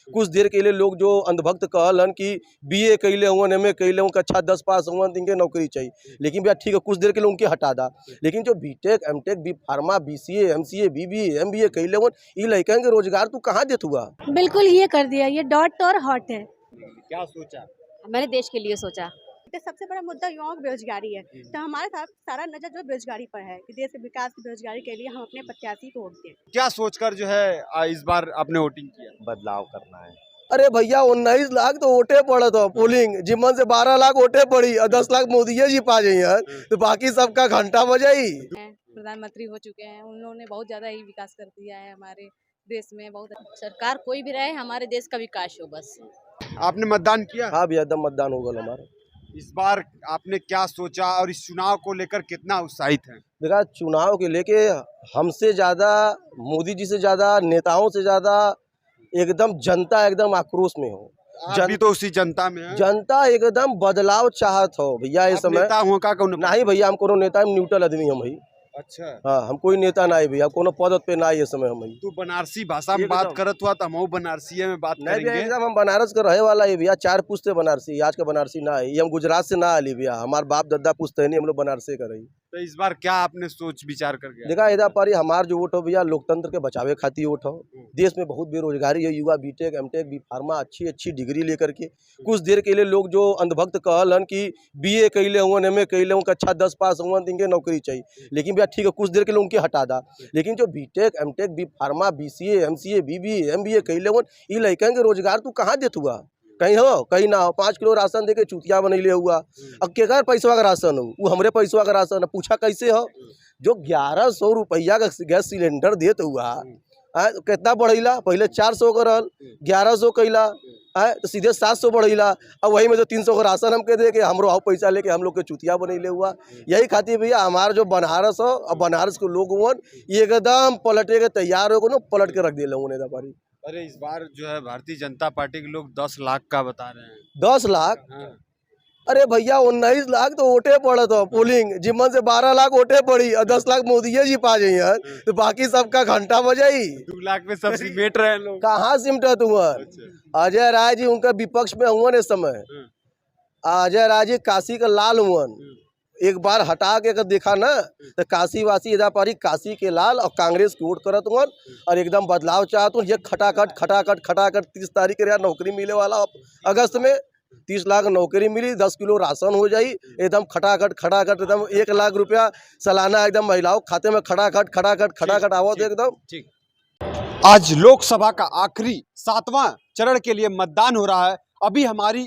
कुछ देर के लिए लोग जो अंधभक्त कहलन कि BA कैले हुआ MA कैले हुआ कक्षा 10 पास हुआ इनके नौकरी चाहिए, लेकिन भैया ठीक है कुछ देर के लिए उनके हटा दा, लेकिन जो BTech MTech B pharma BCA MCA BBA MBA कैले हुआ ये लड़कन के रोजगार तू कहाँ देत हुआ। बिल्कुल ये कर दिया, ये डॉट और हॉट है। क्या सोचा? मैंने देश के लिए सोचा। तो सबसे बड़ा मुद्दा युवाओं की बेरोजगारी है, तो हमारे साथ सारा नजर जो बेरोजगारी पर है कि देश के विकास की बेरोजगारी के लिए हम अपने प्रत्याशी को वोट दें। क्या सोचकर जो है इस बार आपने वोटिंग किया? बदलाव करना है। अरे भैया 19 लाख तो वोटे पड़े तो पोलिंग जिम्मन से 12 लाख वोटे पड़ी और 10 लाख मोदी जी पा जाइए तो बाकी सबका घंटा बजाई। प्रधानमंत्री हो चुके हैं, उन्होंने बहुत ज्यादा ही विकास कर दिया है हमारे देश में। बहुत सरकार कोई भी रहे, हमारे देश का विकास हो बस। आपने मतदान किया? हाँ भैया एकदम मतदान होगा हमारा। इस बार आपने क्या सोचा और इस चुनाव को लेकर कितना उत्साहित हैं? देखा चुनाव के लेके हमसे ज्यादा मोदी जी से ज्यादा नेताओं से ज्यादा एकदम जनता एकदम आक्रोश में हो। आप भी तो उसी जनता में हैं। जनता एकदम बदलाव चाहत हो भैया इस समय। नेता हुआ का कौन? नहीं भैया हम कोनो नेता हम न्यूट्रल आदमी हम ही। अच्छा हाँ हम कोई नेता ना है भैया, कोनो पद पे ना है इस समय हम ही। तू बनारसी भाषा में बात करत हुआ तो हम बनारसी में बात नहीं भैया करेंगे। एकदम हम बनारस का रहे वाला है भैया, 4 पुश्ते बनारसी, आज का बनारसी ना है, ये हम गुजरात से ना आली भैया, हमारे बाप दादा पुश्ते नहीं हम लोग बनारसी का रही। तो इस बार क्या आपने सोच विचार कर गया? देखा इधर पर हमार जो वोट हो भैया लोकतंत्र के बचावे खातिर वोट हो। देश में बहुत बेरोजगारी है, युवा BTech MTech B फार्मा अच्छी डिग्री लेकर के कुछ देर के लिए लोग जो अंधभक्त कहलन कि BA कैले हुआ MA कैले हुआ कक्षा 10 पास हुआ इनके नौकरी चाहिए, लेकिन भैया ठीक है कुछ देर के लिए उनके हटा दा, लेकिन जो BTech MTech B pharma BCA MCA BBA MBA कैले हुआ ये लड़कन के रोजगार तू कहाँ देत हुआ। कहीं हो कहीं ना हो, 5 किलो राशन दे के चुतिया बनैले हुआ। अब केकर पैसवा का राशन हो, वो हमरे पैसवा का राशन है, पूछा कैसे हो। जो 1100 रुपया का गैस सिलेंडर देत हुआ कितना बढ़ैला, पहले 400 का रहल 1100 कैला तो सीधे 700 बढ़ैला, अब वही में जो 300 का राशन हमके दे के हमरो आओ पैसा लेके हम लोग के चुतिया बनैले हुआ। यही खातिर भैया हमारा जो बनारस हो और बनारस के लोग हुआ एकदम पलटे के तैयार हो ना, पलट के रख दिए लोगों ने दफारी। अरे इस बार जो है भारतीय जनता पार्टी के लोग 10 लाख का बता रहे हैं। 10 लाख? हाँ। अरे भैया 19 लाख तो वोटे पड़े तो पोलिंग जिम्मन से 12 लाख वोटे पड़ी और 10 लाख मोदी जी पा जाइए तो बाकी सबका घंटा बजाई। 2 लाख में सब सिमट रहे हैं लोग। कहाँ सिमटत हुआ? अजय राय जी उनका विपक्ष में हुआ इस समय। अजय राय जी काशी का लाल हुआ, एक बार हटा के अगर देखा ना तो काशी वासी इधर पारी काशी के लाल और कांग्रेस की वोट करत हुआ और एकदम बदलाव चाहत हूँ। ये खटाखट 30 तारीख के नौकरी मिले वाला अगस्त में 30 लाख नौकरी मिली, 10 किलो राशन हो जाई, एकदम खटाखट एकदम 1 लाख रुपया सालाना एकदम महिलाओं खाते में खटाखट आवत एकदम। ठीक। आज लोकसभा का आखिरी 7वां चरण के लिए मतदान हो रहा है। अभी हमारी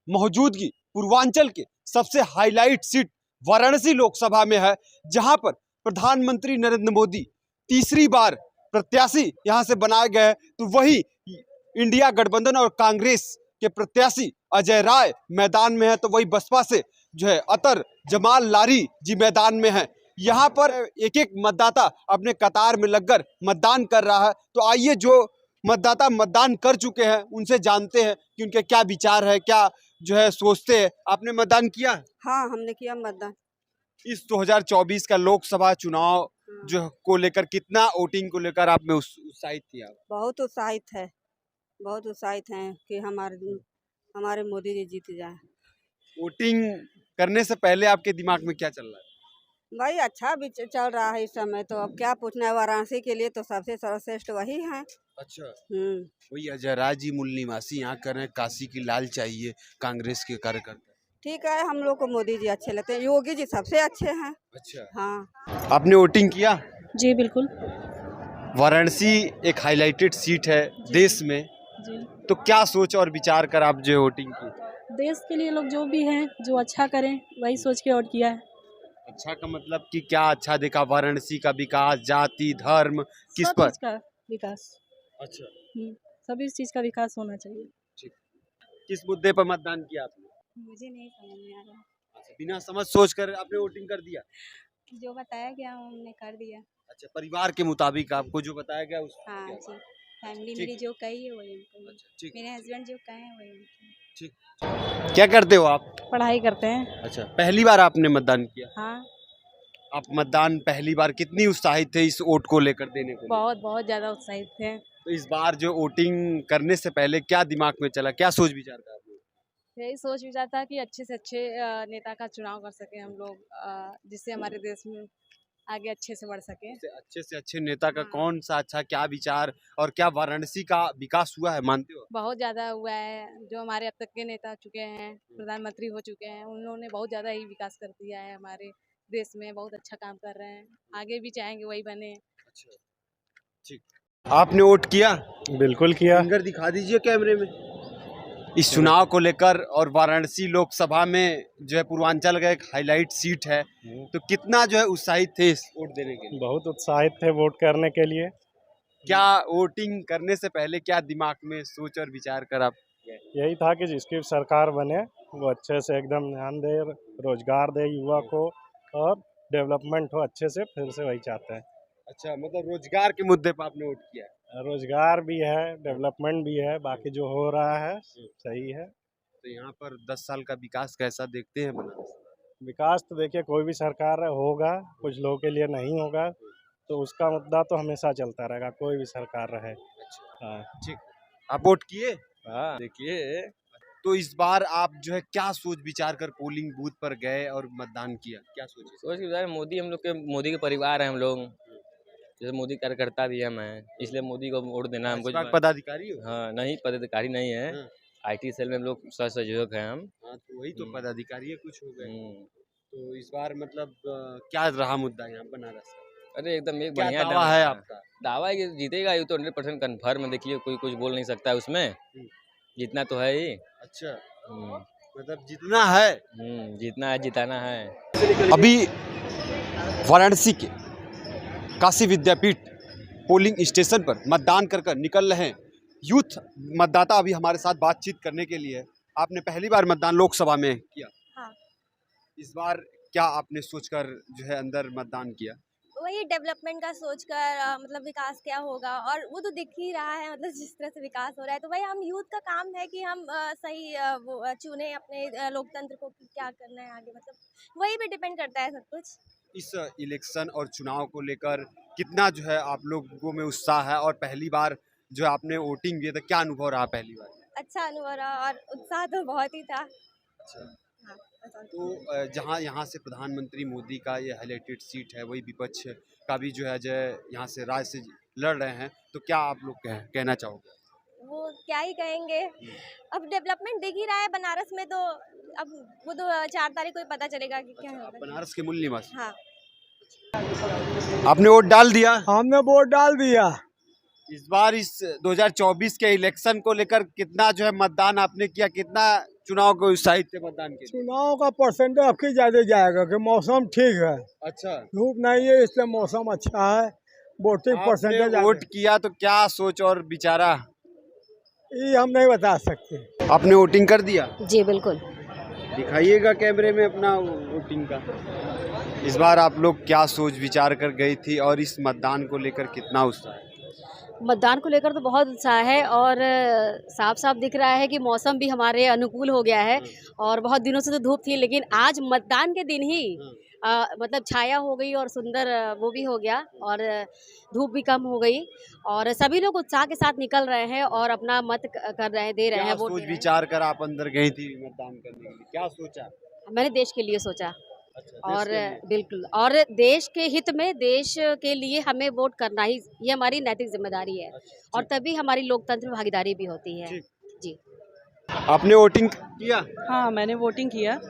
मौजूदगी पूर्वांचल के सबसे हाईलाइट सीट वाराणसी लोकसभा में है, जहां पर प्रधानमंत्री नरेंद्र मोदी तीसरी बार प्रत्याशी यहां से बनाए गए हैं, तो वही इंडिया गठबंधन और कांग्रेस के प्रत्याशी अजय राय मैदान में है, तो वही बसपा से जो है अतर जमाल लारी जी मैदान में है। यहाँ पर एक एक मतदाता अपने कतार में लगकर मतदान कर रहा है, तो आइए जो मतदाता मतदान कर चुके हैं उनसे जानते हैं कि उनके क्या विचार है, क्या जो है सोचते हैं। आपने मतदान किया? हाँ हमने किया मतदान। इस 2024 का लोकसभा चुनाव जो को लेकर कितना वोटिंग को लेकर आप में उत्साहित थी आप? बहुत उत्साहित हैं कि हमारे मोदी जी जीत जाए। वोटिंग करने से पहले आपके दिमाग में क्या चल रहा है? भाई अच्छा भी चल रहा है इस समय, तो अब क्या पूछना है, वाराणसी के लिए तो सबसे सर्वश्रेष्ठ वही हैं। अच्छा वही अजय राय जी मूल निवासी यहाँ कर रहे हैं, काशी की लाल चाहिए कांग्रेस के कार्यकर्ता। ठीक है हम लोग को मोदी जी अच्छे लगते हैं, योगी जी सबसे अच्छे हैं। अच्छा हाँ आपने वोटिंग किया? जी बिल्कुल। वाराणसी एक हाईलाइटेड सीट है देश में जी। तो क्या सोच और विचार कर आप जो वोटिंग की? देश के लिए लोग जो भी हैं जो अच्छा करें वही सोच के वोट किया है। अच्छा का मतलब कि क्या अच्छा देखा? वाराणसी का विकास, जाति, धर्म, किस सब पर? चीज का विकास। अच्छा सभी चीज का विकास होना चाहिए। किस मुद्दे पर मतदान किया आपने? मुझे नहीं समझ में आ रहा। अच्छा, बिना समझ सोच कर आपने वोटिंग कर दिया? जो बताया गया हमने कर दिया। अच्छा परिवार के मुताबिक आपको जो बताया गया उस हाँ जी, फैमिली ठीक। मेरी जो कही है वही उनको, अच्छा ठीक मेरे हस्बैंड जो कहे हैं वही उनको। ठीक। क्या करते हो आप? पढ़ाई करते हैं। अच्छा पहली बार आपने मतदान किया? हाँ आप मतदान पहली बार कितनी उत्साहित थे इस वोट को लेकर देने को? बहुत ज्यादा उत्साहित थे। तो इस बार जो वोटिंग करने से पहले क्या दिमाग में चला, क्या सोच विचार था आप लोग? यही सोच विचार था कि अच्छे से अच्छे नेता का चुनाव कर सके हम लोग, जिससे हमारे देश में आगे अच्छे से बढ़ सके। से अच्छे नेता का हाँ। कौन सा अच्छा क्या विचार और क्या वाराणसी का विकास हुआ है मानते हो? बहुत ज़्यादा हुआ है। जो हमारे अब तक के नेता चुके हैं, प्रधानमंत्री हो चुके हैं, उन्होंने बहुत ज़्यादा ही विकास कर दिया है हमारे देश में, बहुत अच्छा काम कर रहे हैं। आगे भी चाहेंगे वही बने। अच्छा, ठीक। आपने वोट किया? बिल्कुल किया। फिंगर दिखा दीजिए कैमरे में। इस चुनाव को लेकर और वाराणसी लोकसभा में जो है पूर्वांचल का एक हाईलाइट सीट है, तो कितना जो है उत्साहित थे इस वोट देने के लिए? बहुत उत्साहित थे वोट करने के लिए। क्या वोटिंग करने से पहले क्या दिमाग में सोच और विचार कर आप? यही था कि जिसकी सरकार बने वो अच्छे से एकदम ध्यान दे, रोजगार दे युवा को और डेवलपमेंट हो अच्छे से, फिर से वही चाहते हैं। अच्छा, मतलब रोजगार के मुद्दे पर आपने वोट किया? रोजगार भी है, डेवलपमेंट भी है, बाकी जो हो रहा है सही है। तो यहाँ पर 10 साल का विकास कैसा देखते हैं बनारस? विकास तो देखिए कोई भी सरकार होगा, कुछ लोगों के लिए नहीं होगा, तो उसका मुद्दा तो हमेशा चलता रहेगा, कोई भी सरकार रहे। हाँ ठीक। आप वोट किए? हाँ देखिए, तो इस बार आप जो है क्या सोच विचार कर पोलिंग बूथ पर गए और मतदान किया, क्या सोचे? सोच के बताए मोदी के परिवार है हम लोग, जैसे मोदी कार्यकर्ता भी है मैं, इसलिए मोदी को वोट देना हमको। भाजपा के पदाधिकारी हो? हाँ नहीं, पदाधिकारी नहीं है, हाँ। आईटी सेल में हम लोग सहयोजक हैं हम। हाँ, तो वही तो पदाधिकारी है, कुछ हो गए। हम्म। तो इस बार मतलब क्या रहा मुद्दा यहाँ बनारस का? अरे एकदम एक क्या बढ़िया दावा है आपका? दावा है कि जीतेगा, ये तो 100% कन्फर्म है। देखिए कोई कुछ बोल नहीं सकता है उसमें, जीतना तो है ही। अच्छा, हम्म, मतलब जितना है। जीतना है, जिताना है। अभी वाराणसी के काशी विद्यापीठ पोलिंग स्टेशन पर मतदान कर निकल रहे हैं यूथ मतदाता अभी हमारे साथ बातचीत करने के लिए। आपने पहली बार मतदान लोकसभा में किया? हाँ। इस बार क्या आपने सोचकर जो है अंदर मतदान किया? वही डेवलपमेंट का सोचकर, मतलब विकास क्या होगा, और वो तो दिख ही रहा है, मतलब जिस तरह से विकास हो रहा है, तो वही हम यूथ का काम है कि हम सही वो चुने अपने लोकतंत्र को कि क्या करना है आगे, मतलब वही पे डिपेंड करता है सब कुछ। इस इलेक्शन और चुनाव को लेकर कितना जो है आप लोगों में उत्साह है, और पहली बार जो आपने वोटिंग दिया था क्या अनुभव रहा पहली बार? अच्छा अनुभव रहा और उत्साह तो बहुत ही था। अच्छा, हाँ, तो जहां यहाँ से प्रधानमंत्री मोदी का ये हाईलाइटेड सीट है, वही विपक्ष का भी जो है यहाँ से राज्य से लड़ रहे हैं, तो क्या आप लोग कहना चाहोगे? वो क्या ही कहेंगे, अब डेवलपमेंट दिख ही रहा है बनारस में, तो अब वो तो 4 तारीख को ही पता चलेगा कि क्या अच्छा, आप होगा। बनारस के मूल निवासी? हाँ। आपने वोट डाल दिया? हमने वोट डाल दिया। इस बार इस 2024 के इलेक्शन को लेकर कितना जो है मतदान आपने किया, कितना चुनाव को उत्साहित थे मतदान के लिए? चुनाव का परसेंटेज आपकी ज्यादा जाएगा कि मौसम ठीक है, अच्छा, धूप नहीं है, इसलिए मौसम अच्छा है, वोटिंग आपने परसेंटेज वोट किया तो क्या सोच और विचारा? ये हम नहीं बता सकते। आपने वोटिंग कर दिया? जी बिल्कुल। दिखाइएगा कैमरे में अपना वोटिंग का। इस बार आप लोग क्या सोच विचार कर गई थी और इस मतदान को लेकर कितना उत्साह है? मतदान को लेकर तो बहुत उत्साह है, और साफ साफ दिख रहा है कि मौसम भी हमारे अनुकूल हो गया है, और बहुत दिनों से तो धूप थी, लेकिन आज मतदान के दिन ही मतलब छाया हो गई और सुंदर वो भी हो गया, और धूप भी कम हो गई, और सभी लोग उत्साह के साथ निकल रहे हैं और अपना मत कर रहे हैं, दे रहे हैं, वोट सोच दे रहे हैं। विचार कर आप अंदर गई थी मतदान करने के लिए, क्या सोचा? मैंने देश के लिए सोचा। अच्छा, और बिल्कुल, और देश के हित में, देश के लिए हमें वोट करना ही, ये हमारी नैतिक जिम्मेदारी है, और तभी हमारी लोकतंत्र में भागीदारी भी होती है। जी। आपने वोटिंग किया? हाँ मैंने वोटिंग किया।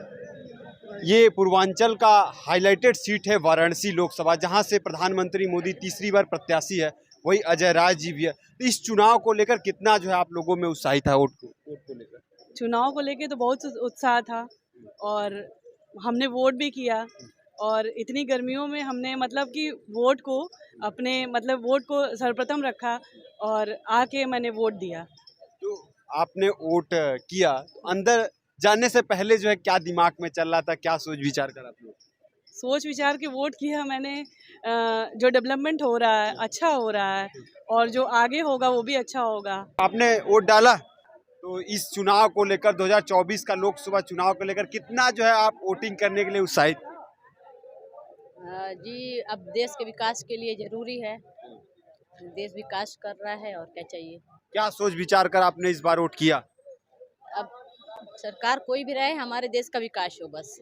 ये पूर्वांचल का हाईलाइटेड सीट है वाराणसी लोकसभा, जहां से प्रधानमंत्री मोदी तीसरी बार प्रत्याशी है, वही अजय राय जी भी है। तो इस चुनाव को लेकर कितना जो है आप लोगों में उत्साहित था वोट को लेकर? चुनाव को लेके तो बहुत उत्साह था, और हमने वोट भी किया, और इतनी गर्मियों में हमने मतलब कि वोट को अपने मतलब वोट को सर्वप्रथम रखा, और आके मैंने वोट दिया। तो आपने वोट किया, तो अंदर जाने से पहले जो है क्या दिमाग में चल रहा था, क्या सोच विचार कर आप लोग? सोच विचार के वोट किया मैंने। जो डेवलपमेंट हो रहा है अच्छा हो रहा है, और जो आगे होगा वो भी अच्छा होगा। आपने वोट डाला, तो इस चुनाव को लेकर 2024 का लोकसभा चुनाव को लेकर कितना जो है आप वोटिंग करने के लिए उत्साहित? जी, अब देश के विकास के लिए ज़रूरी है, देश विकास कर रहा है और क्या चाहिए। क्या सोच विचार कर आपने इस बार वोट किया? अब सरकार कोई भी रहे, हमारे देश का विकास हो बस।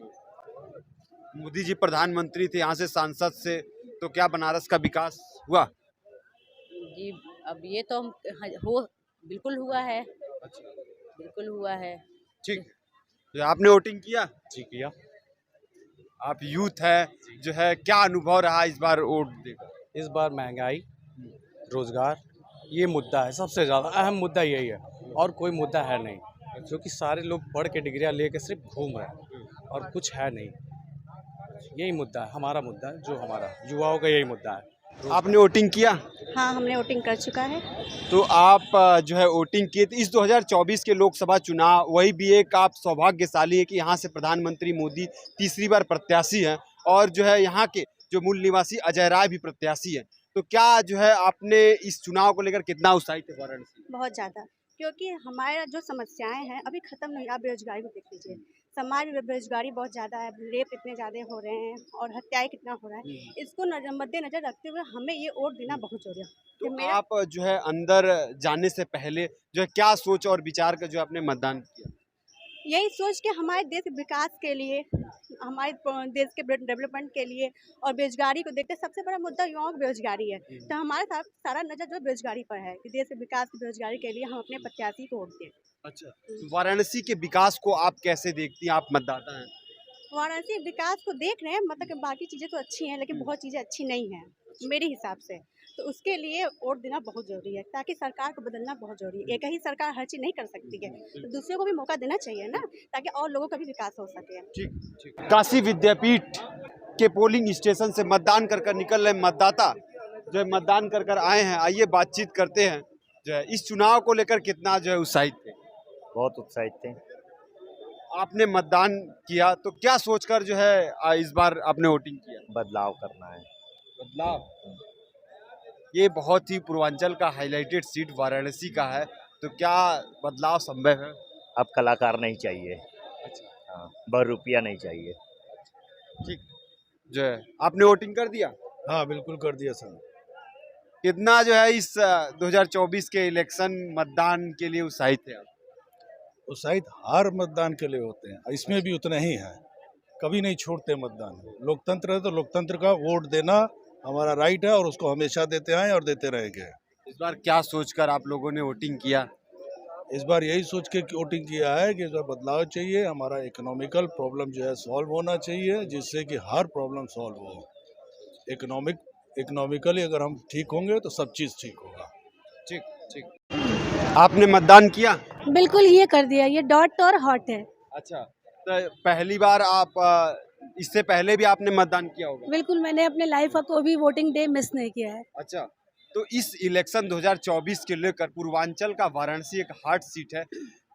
मोदी जी प्रधानमंत्री थे, यहाँ से सांसद से, तो क्या बनारस का विकास हुआ? जी अब ये तो हो बिल्कुल हुआ है, बिल्कुल हुआ है। ठीक, तो आपने वोटिंग किया? जी किया। आप यूथ है जो है, क्या अनुभव रहा इस बार वोट देकर? इस बार महंगाई, रोजगार, ये मुद्दा है, सबसे ज़्यादा अहम मुद्दा यही है और कोई मुद्दा है नहीं, क्योंकि सारे लोग पढ़ के डिग्रियां लेके सिर्फ घूम रहे हैं और कुछ है नहीं। यही मुद्दा है, हमारा मुद्दा है, जो हमारा युवाओं का यही मुद्दा है। आपने वोटिंग किया? हाँ, हमने वोटिंग कर चुका है। तो आप जो है वोटिंग किए, तो इस 2024 के लोकसभा चुनाव, वही भी एक आप सौभाग्यशाली है कि यहाँ से प्रधानमंत्री मोदी तीसरी बार प्रत्याशी हैं और जो है यहाँ के जो मूल निवासी अजय राय भी प्रत्याशी हैं। तो क्या जो है आपने इस चुनाव को लेकर कितना उत्साहित है वाराणसी? बहुत ज़्यादा, क्योंकि हमारा जो समस्याएं हैं अभी ख़त्म नहीं। आप बेरोजगारी को देख लीजिए, समाज में बेरोजगारी बहुत ज़्यादा है, रेप इतने ज़्यादा हो रहे हैं और हत्याएं कितना हो रहा है। इसको मद्देनजर रखते हुए हमें ये वोट देना बहुत जरूरी है। तो आप जो है अंदर जाने से पहले जो है क्या सोच और विचार का जो आपने मतदान किया? यही सोच के हमारे देश के विकास के लिए, हमारे देश के डेवलपमेंट के लिए और बेरोजगारी को देखते, सबसे बड़ा मुद्दा युवाओं की बेरोजगारी है। तो हमारे साथ सारा नजर जो बेरोजगारी पर है कि देश के विकास की बेरोजगारी के लिए हम अपने प्रत्याशी को वोट दें। अच्छा, तो वाराणसी के विकास को आप कैसे देखती हैं? आप मतदाता हैं। वाराणसी विकास को देख रहे हैं, मतलब कि बाकी चीज़ें तो अच्छी हैं लेकिन बहुत चीज़ें अच्छी नहीं हैं मेरे हिसाब से। तो उसके लिए वोट देना बहुत ज़रूरी है, ताकि सरकार को बदलना बहुत ज़रूरी है। एक ही सरकार हर चीज़ नहीं कर सकती है, तो दूसरे को भी मौका देना चाहिए ना, ताकि और लोगों का भी विकास हो सके। ठीक। काशी विद्यापीठ के पोलिंग स्टेशन से मतदान कर निकल रहे मतदाता जो है मतदान कर आए हैं। आइए बातचीत करते हैं। जो है इस चुनाव को लेकर कितना जो है उत्साहित थे? बहुत उत्साहित थे। आपने मतदान किया तो क्या सोचकर जो है इस बार आपने वोटिंग किया? बदलाव करना है। बदलाव, ये बहुत ही पूर्वांचल का हाईलाइटेड सीट वाराणसी का है, तो क्या बदलाव संभव है? अब कलाकार नहीं चाहिए। अच्छा। हाँ, बहुरूपिया नहीं चाहिए। ठीक, जो है आपने वोटिंग कर दिया? हाँ, बिल्कुल कर दिया सर। कितना जो है इस 2024 के इलेक्शन मतदान के लिए उत्साहित है आप? उत्साहित हर मतदान के लिए होते हैं, इसमें भी उतना ही है, कभी नहीं छोड़ते मतदान। लोकतंत्र है तो लोकतंत्र का वोट देना हमारा राइट है और उसको हमेशा देते आए और देते रहेंगे। इस बार क्या सोचकर आप लोगों ने वोटिंग किया? इस बार यही सोच के वोटिंग किया है कि इस बार बदलाव चाहिए, हमारा इकोनॉमिकल प्रॉब्लम जो है सॉल्व होना चाहिए, जिससे कि हर प्रॉब्लम सॉल्व हो। इकोनॉमिकली अगर हम ठीक होंगे तो सब चीज़ ठीक होगा। ठीक। आपने मतदान किया? बिल्कुल, ये कर दिया, ये डॉट और हॉट है। अच्छा, तो पहली बार आप इससे पहले भी आपने मतदान किया होगा? बिल्कुल, मैंने अपने लाइफ को भी वोटिंग डे मिस नहीं किया है। अच्छा, तो इस इलेक्शन 2024 के लेकर पूर्वांचल का वाराणसी एक हार्ट सीट है,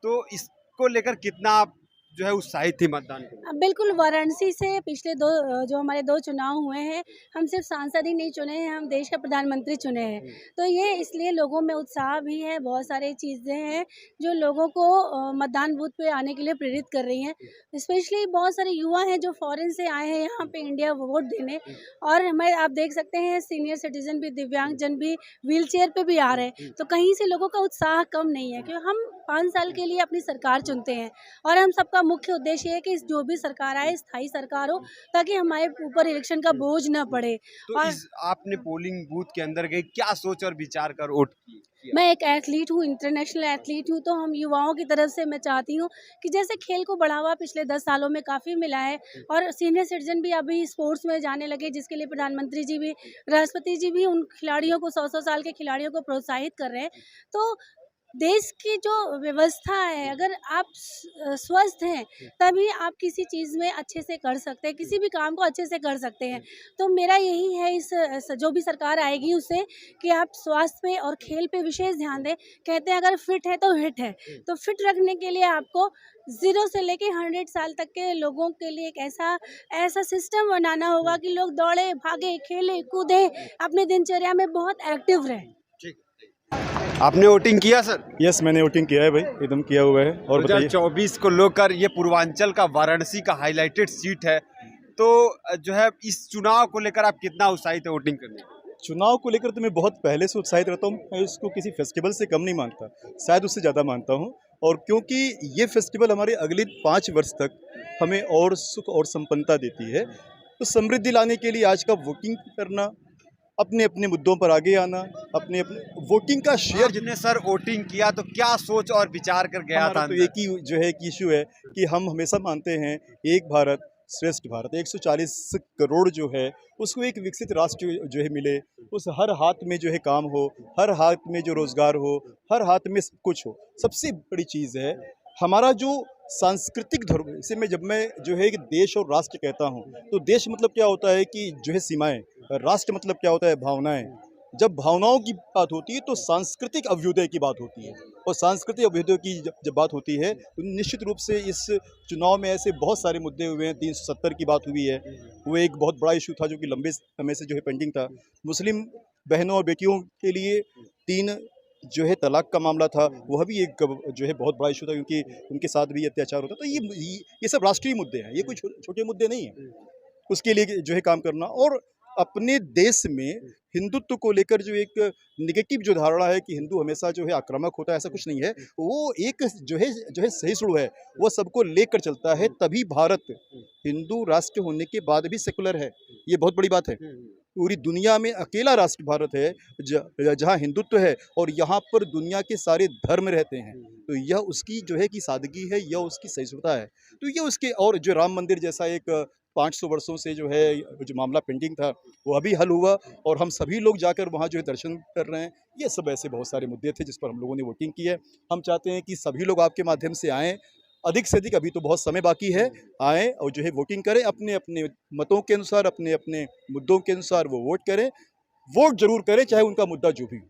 तो इसको लेकर कितना आप जो है उत्साहित थी मतदान को? बिल्कुल, वाराणसी से पिछले जो हमारे 2 चुनाव हुए हैं, हम सिर्फ सांसद ही नहीं चुने हैं, हम देश का प्रधानमंत्री चुने हैं। तो ये इसलिए लोगों में उत्साह भी है, बहुत सारी चीज़ें हैं जो लोगों को मतदान बूथ पे आने के लिए प्रेरित कर रही हैं। स्पेशली बहुत सारे युवा हैं जो फॉरेन से आए हैं यहाँ पे इंडिया वोट देने, और हमें आप देख सकते हैं सीनियर सिटीजन भी, दिव्यांगजन भी व्हील चेयर पर भी आ रहे हैं। तो कहीं से लोगों का उत्साह कम नहीं है, क्योंकि हम 5 साल के लिए अपनी सरकार चुनते हैं और हम सबका मुख्य उद्देश्य है कि जो भी सरकार आए स्थायी सरकार हो, ताकि हमारे ऊपर इलेक्शन का बोझ न पड़े। तो और आपने पोलिंग बूथ के अंदर गई, क्या सोच और विचार कर वोट किया? मैं एक एथलीट हूँ, इंटरनेशनल एथलीट हूँ, तो हम युवाओं की तरफ से मैं चाहती हूँ कि जैसे खेल को बढ़ावा पिछले 10 सालों में काफ़ी मिला है और सीनियर सिटीजन भी अभी स्पोर्ट्स में जाने लगे, जिसके लिए प्रधानमंत्री जी भी, राष्ट्रपति जी भी उन खिलाड़ियों को 100-100 साल के खिलाड़ियों को प्रोत्साहित कर रहे हैं। तो देश की जो व्यवस्था है, अगर आप स्वस्थ हैं तभी आप किसी चीज़ में अच्छे से कर सकते हैं, किसी भी काम को अच्छे से कर सकते हैं। तो मेरा यही है इस जो भी सरकार आएगी उससे, कि आप स्वास्थ्य पे और खेल पे विशेष ध्यान दें। कहते हैं अगर फिट है तो हिट है, तो फिट रखने के लिए आपको 0 से लेके 100 साल तक के लोगों के लिए एक ऐसा सिस्टम बनाना होगा कि लोग दौड़े, भागे, खेले, कूदे, अपने दिनचर्या में बहुत एक्टिव रहें। आपने वोटिंग किया सर? यस, मैंने वोटिंग किया है भाई, एकदम किया हुआ है। और 2024 को लेकर ये पूर्वांचल का वाराणसी का हाईलाइटेड सीट है, तो जो है इस चुनाव को लेकर आप कितना उत्साहित है वोटिंग करने? चुनाव को लेकर तो मैं बहुत पहले से उत्साहित रहता हूँ। मैं इसको किसी फेस्टिवल से कम नहीं मानता, शायद उससे ज़्यादा मानता हूँ। और क्योंकि ये फेस्टिवल हमारे अगले 5 वर्ष तक हमें और सुख और संपन्नता देती है, तो समृद्धि लाने के लिए आज का वोटिंग करना, अपने अपने मुद्दों पर आगे आना, अपने अपने वोटिंग का शेयर। जितने सर वोटिंग किया तो क्या सोच और विचार कर गया था? तो एक ही जो है इशू है कि हम हमेशा मानते हैं एक भारत श्रेष्ठ भारत। 140 करोड़ जो है उसको एक विकसित राष्ट्र जो है मिले, उस हर हाथ में जो है काम हो, हर हाथ में जो रोजगार हो, हर हाथ में सब कुछ हो। सबसे बड़ी चीज़ है हमारा जो सांस्कृतिक धर्म से जब मैं जो है कि देश और राष्ट्र कहता हूँ, तो देश मतलब क्या होता है कि जो है सीमाएं, राष्ट्र मतलब क्या होता है भावनाएं। जब भावनाओं की बात होती है तो सांस्कृतिक अभ्युदय की बात होती है, और सांस्कृतिक अभ्युदय की जब बात होती है तो निश्चित रूप से इस चुनाव में ऐसे बहुत सारे मुद्दे हुए हैं। 370 की बात हुई है, वो एक बहुत बड़ा इशू था जो कि लंबे समय से जो है पेंडिंग था। मुस्लिम बहनों और बेटियों के लिए 3 जो है तलाक का मामला था, वह भी एक जो है बहुत बड़ा इशू था, क्योंकि उनके साथ भी अत्याचार होता। तो ये सब राष्ट्रीय मुद्दे हैं, ये कोई छोटे मुद्दे नहीं हैं। उसके लिए जो है काम करना, और अपने देश में हिंदुत्व को लेकर जो एक नेगेटिव जो धारणा है कि हिंदू हमेशा जो है आक्रामक होता है, ऐसा कुछ नहीं है। वो एक जो है सहिष्णु है, वो सबको लेकर चलता है। तभी भारत हिंदू राष्ट्र होने के बाद भी सेकुलर है, ये बहुत बड़ी बात है। पूरी दुनिया में अकेला राष्ट्र भारत है जहाँ हिंदुत्व है, और यहाँ पर दुनिया के सारे धर्म रहते हैं। तो यह उसकी जो है कि सादगी है, यह उसकी सहिष्णुता है। तो ये उसके, और जो राम मंदिर जैसा एक 500 वर्षों से जो है जो मामला पेंडिंग था, वो अभी हल हुआ, और हम सभी लोग जाकर वहाँ जो है दर्शन कर रहे हैं। ये सब ऐसे बहुत सारे मुद्दे थे जिस पर हम लोगों ने वोटिंग की है। हम चाहते हैं कि सभी लोग आपके माध्यम से आएँ, अधिक से अधिक, अभी तो बहुत समय बाकी है, आएँ और जो है वोटिंग करें, अपने अपने मतों के अनुसार, अपने अपने मुद्दों के अनुसार वो वोट करें। वोट जरूर करें, चाहे उनका मुद्दा जो भी हो।